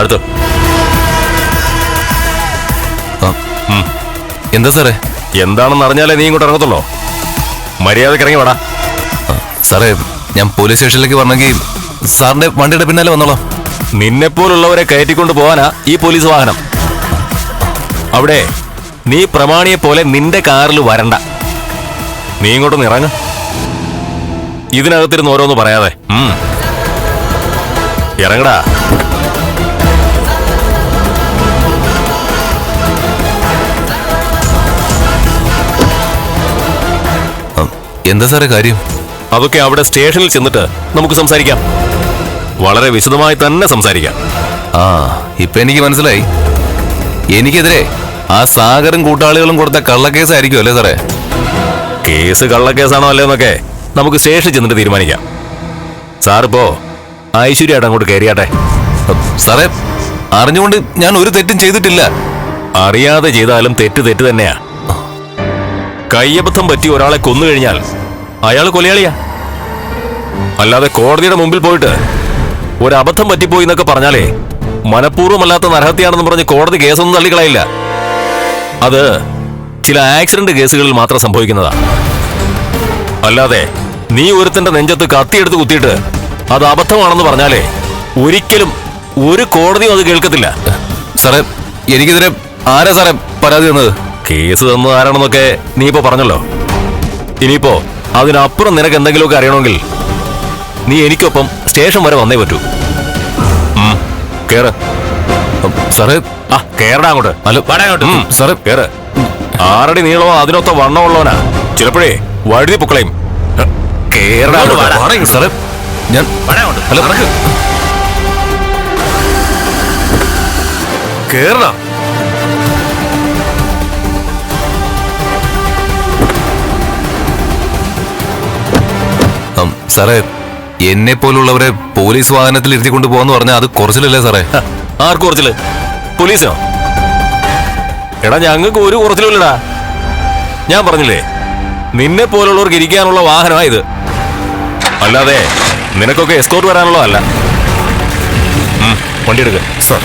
താഴ്ത്തു. എന്താ സാറേ? എന്താണെന്ന് അറിഞ്ഞാലേ നീ ഇങ്ങോട്ട് ഇറങ്ങത്തുള്ളോ? മര്യാദക്ക് ഇറങ്ങി വേടാ. സാറേ, ഞാൻ പോലീസ് സ്റ്റേഷനിലേക്ക് വരണമെങ്കിൽ സാറിന്റെ വണ്ടിയുടെ പിന്നാലെ വന്നോളാം. നിന്നെപ്പോലുള്ളവരെ കയറ്റിക്കൊണ്ട് പോകാനാ ഈ പോലീസ് വാഹനം. അവിടെ നീ പ്രമാണിയെ പോലെ നിന്റെ കാറിൽ വരണ്ട. നീ ഇങ്ങോട്ടൊന്ന് ഇറങ്ങ. ഇതിനകത്തിരുന്ന് ഓരോന്ന് പറയാതെ ഇറങ്ങടാ. എന്താ സാറേ കാര്യം? അതൊക്കെ അവിടെ സ്റ്റേഷനിൽ ചെന്നിട്ട് നമുക്ക് സംസാരിക്കാം. വളരെ വിശദമായി തന്നെ സംസാരിക്കാം. ഇപ്പൊ എനിക്ക് മനസ്സിലായി. എനിക്കെതിരെ ആ സാഗറും കൂട്ടാളികളും കൊടുത്ത കള്ളക്കേസായിരിക്കും അല്ലേ സാറേ? കേസ് കള്ളക്കേസാണോ അല്ലേന്നൊക്കെ നമുക്ക് സ്റ്റേഷനിൽ ചെന്നിട്ട് തീരുമാനിക്കാം. സാറിപ്പോ ഐശ്വര്യമായിട്ട് അങ്ങോട്ട് കയറിയാട്ടെ. സാറേ, അറിഞ്ഞുകൊണ്ട് ഞാൻ ഒരു തെറ്റും ചെയ്തിട്ടില്ല. അറിയാതെ ചെയ്താലും തെറ്റ് തന്നെയാ. കയ്യബദ്ധം പറ്റി ഒരാളെ കൊന്നു കഴിഞ്ഞാൽ അയാൾ കൊലയാളിയാ. അല്ലാതെ കോടതിയുടെ മുമ്പിൽ പോയിട്ട് ഒരബദ്ധം പറ്റിപ്പോയി എന്നൊക്കെ പറഞ്ഞാലേ മനഃപൂർവ്വമല്ലാത്ത നരഹത്യാണെന്ന് പറഞ്ഞ് കോടതി കേസൊന്നും തള്ളിക്കളയില്ല. അത് ചില ആക്സിഡന്റ് കേസുകളിൽ മാത്രം സംഭവിക്കുന്നതാ. അല്ലാതെ നീ ഒരുത്തന്റെ നെഞ്ചത്ത് കത്തിയെടുത്ത് കുത്തിയിട്ട് അത് അബദ്ധമാണെന്ന് പറഞ്ഞാലേ ഒരിക്കലും ഒരു കോടതിയും അത് കേൾക്കത്തില്ല. സാറേ, എനിക്കെതിരെ ആരാ സാറേ പരാതി തന്നത്? കേസ് തന്നത് ആരാണെന്നൊക്കെ നീ ഇപ്പോ പറഞ്ഞല്ലോ. ഇനിയിപ്പോ അതിനപ്പുറം നിനക്ക് എന്തെങ്കിലുമൊക്കെ അറിയണമെങ്കിൽ നീ എനിക്കൊപ്പം സ്റ്റേഷൻ വരെ വന്നേ പറ്റൂ. കേറ് സാറേ. കേറടാ അങ്ങോട്ട്. സാറേ, കേറ്. 6 അടി നീളമോ അതിനൊത്ത വണ്ണമുള്ളവനാ. ചിലപ്പോഴേ വഴുതി പൊക്കളയും. കേറടാ സാറേ. ഞാൻ കേറടാ. സാറേ, എന്നെ പോലുള്ളവരെ പോലീസ് വാഹനത്തിൽ ഇരുത്തിക്കൊണ്ട് പോകാന്ന് പറഞ്ഞാൽ അത് കുറച്ചിലല്ലേ സാറേ? ആർക്ക് കുറച്ചില്? പോലീസിനോ? എടാ, ഞങ്ങൾക്ക് ഒരു കുറച്ചിലുമില്ലടാ. ഞാൻ പറഞ്ഞില്ലേ, നിന്നെ പോലുള്ളവർക്ക് ഇരിക്കാനുള്ള വാഹനമാ ഇത്. അല്ലാതെ നിനക്കൊക്കെ എസ്കോർട്ട് വരാനുള്ളതല്ല. വണ്ടി എടുക്കുക. സാർ.